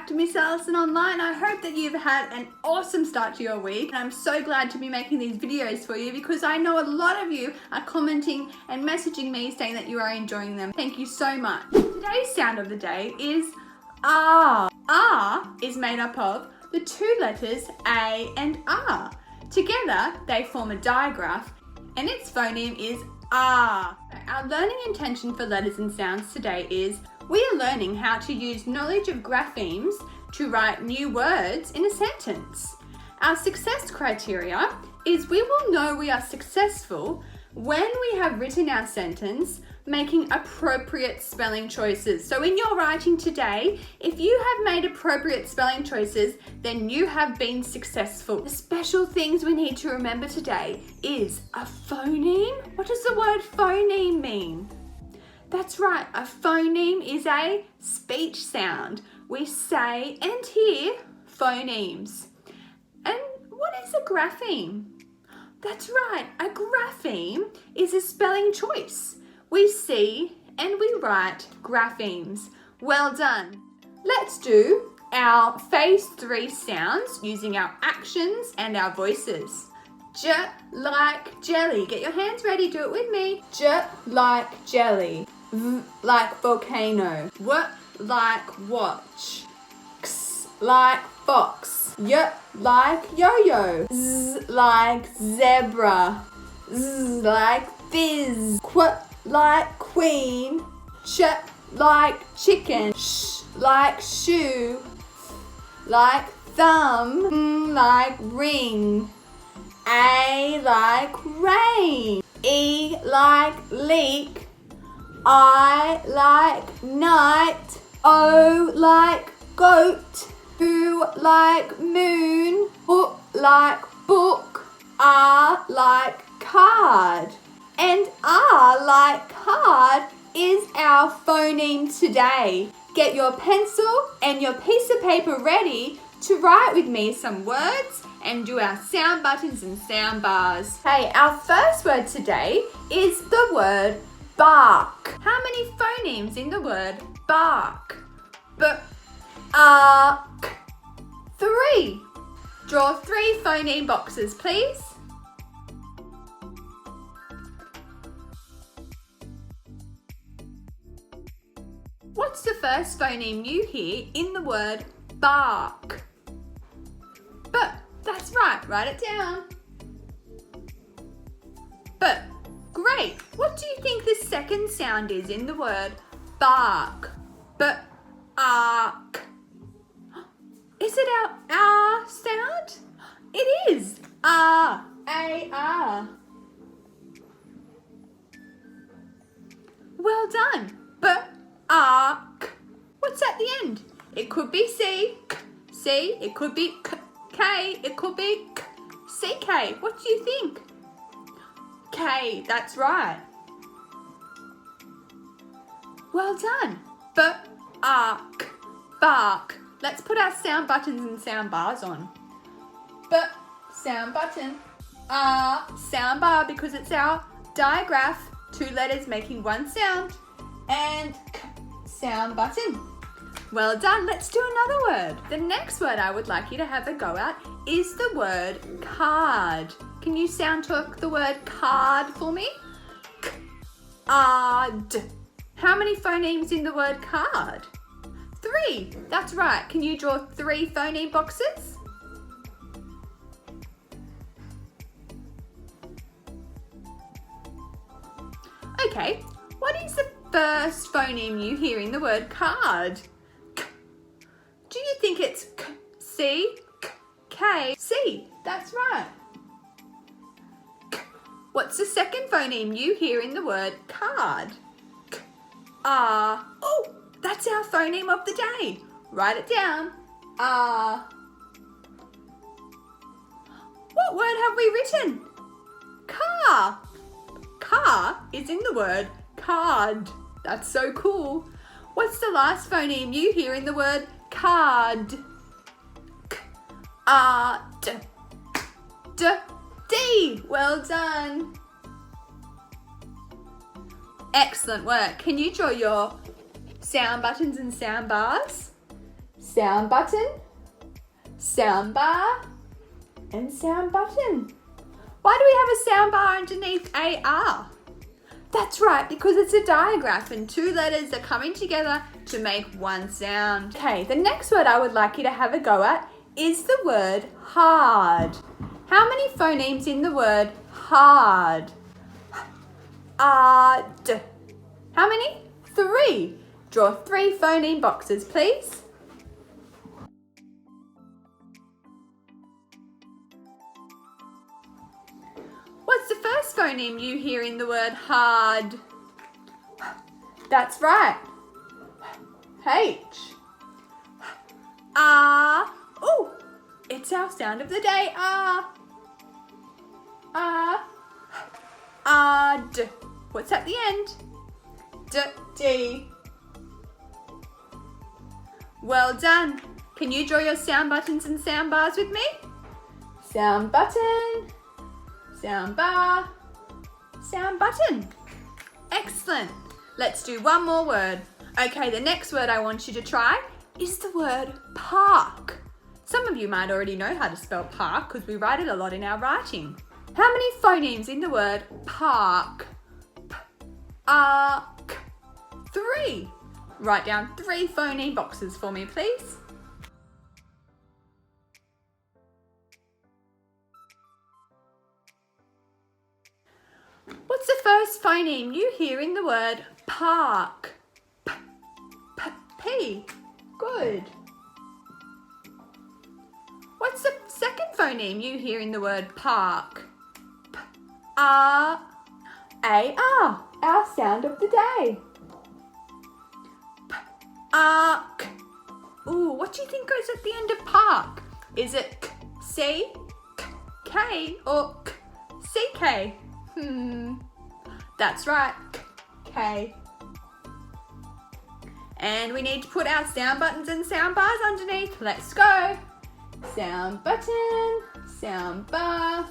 to Miss Allison Online. I hope that you've had an awesome start to your week. And I'm so glad to be making these videos for you because I know a lot of you are commenting and messaging me saying that you are enjoying them. Thank you so much. Today's sound of the day is R. R is made up of the two letters A and R. Together, they form a digraph and its phoneme is R. Our learning intention for letters and sounds today is we are learning how to use knowledge of graphemes to write new words in a sentence. Our success criteria is we will know we are successful when we have written our sentence making appropriate spelling choices. So in your writing today, if you have made appropriate spelling choices, then you have been successful. The special things we need to remember today is a phoneme. What does the word phoneme mean? That's right, a phoneme is a speech sound. We say and hear phonemes. And what is a grapheme? That's right, a grapheme is a spelling choice. We see and we write graphemes. Well done. Let's do our phase 3 sounds using our actions and our voices. J like jelly. Get your hands ready, do it with me. J like jelly. V like volcano. W like watch. X like fox. Y like yo-yo. Z like zebra. Z like fizz. Qu like queen. Ch like chicken. Sh like shoe. Like thumb. M like ring. A like rain. E like leak. I like night. O like goat. U like moon. B like book. R like card. And R like card is our phoneme today. Get your pencil and your piece of paper ready to write with me some words and do our sound buttons and sound bars. Hey, our first word today is the word bark. How many phonemes in the word bark? B-A-R-K. 3. Draw 3 phoneme boxes, please. What's the first phoneme you hear in the word bark? But that's right, write it down. But great. What do you think the second sound is in the word bark? Bark. Is it our R sound? It is. R. A-R. Well done. Bark. What's at the end? It could be C. C. It could be K. It could be CK. What do you think? K. That's right. Well done. Bark. Bark. Let's put our sound buttons and sound bars on. B. Sound button. R. Sound bar because it's our digraph. 2 letters making 1 sound. And K. Sound button. Well done. Let's do another word. The next word I would like you to have a go at is the word card. Can you sound talk the word card for me? K-A-R-D. How many phonemes in the word card? 3. That's right. Can you draw 3 phoneme boxes? Okay. What is the first phoneme you hear in the word card? K. Do you think it's K, C, K, K, C? That's right. K. What's the second phoneme you hear in the word card? K, R. Oh, that's our phoneme of the day. Write it down. R. What word have we written? Car. Car is in the word card. That's so cool. What's the last phoneme you hear in the word card? K-R-D. D. Well done. Excellent work. Can you draw your sound buttons and sound bars? sound button, sound bar, and sound button. Why do we have a sound bar underneath AR? That's right, because it's a digraph and two letters are coming together to make one sound. Okay, the next word I would like you to have a go at is the word hard. How many phonemes in the word hard? D. How many? 3. Draw 3 phoneme boxes, please. What's the first phoneme you hear in the word hard? That's right. H. Ah. Oh, it's our sound of the day. Ah. Ah. D. What's at the end? D. Well done. Can you draw your sound buttons and sound bars with me? Sound button, sound bar, sound button. Excellent. Let's do one more word. Okay, the next word I want you to try is the word park. Some of you might already know how to spell park because we write it a lot in our writing. How many phonemes in the word park? Ark. 3. Write down 3 phoneme boxes for me, please. What's the first phoneme you hear in the word park? P. Good. What's the second phoneme you hear in the word park? R. A-R, our sound of the day. Ark. Ooh, what do you think goes at the end of park? Is it K, C, K, or K, C, K? That's right, K. And we need to put our sound buttons and sound bars underneath. Let's go. Sound button, sound bar,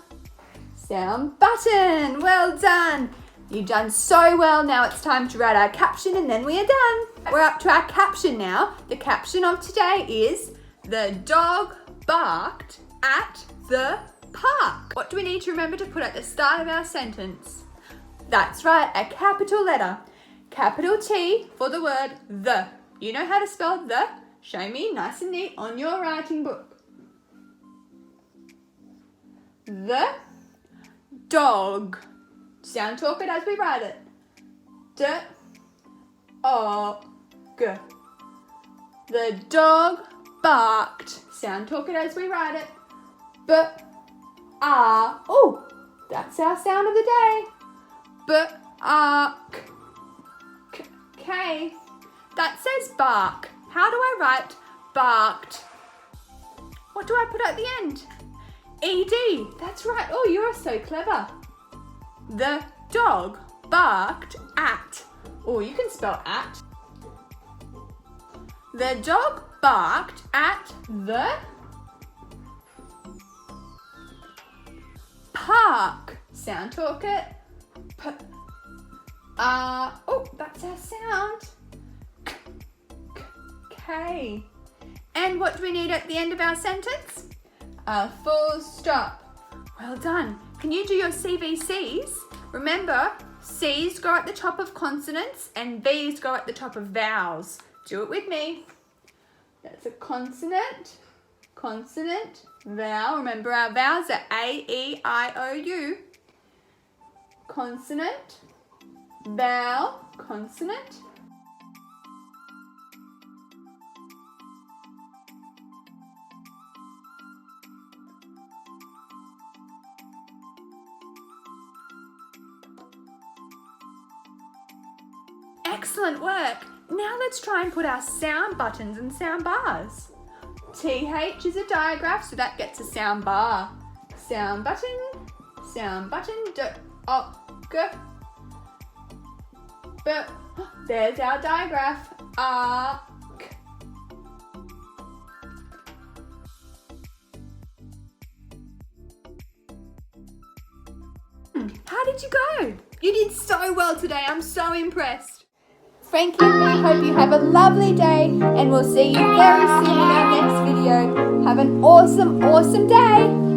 sound button. Well done. You've done so well. Now it's time to write our caption and then we are done. We're up to our caption now. The caption of today is, the dog barked at the park. What do we need to remember to put at the start of our sentence? That's right, a capital letter. Capital T for the word the. You know how to spell the? Show me nice and neat on your writing book. The dog. Sound talk it as we write it. D-O-G. The dog barked. Sound talk it as we write it. B-A. Oh, that's our sound of the day. B-A-K. That says bark. How do I write barked? What do I put at the end? E-D. That's right. Oh, you're so clever. The dog barked at. Oh, you can spell at. The dog barked at the park. Sound talk it. Oh, that's our sound. K. And what do we need at the end of our sentence? A full stop. Well done. Can you do your CVCs? Remember, C's go at the top of consonants and V's go at the top of vowels. Do it with me. That's a consonant, consonant, vowel. Remember our vowels are A, E, I, O, U. Consonant, vowel, consonant. Excellent work. Now let's try and put our sound buttons and sound bars. TH is a digraph, so that gets a sound bar. Sound button, D-O-G. There's our digraph. Ark. How did you go? You did so well today. I'm so impressed. Frankie and me hope you have a lovely day, and we'll see you very soon in our next video. Have an awesome, awesome day.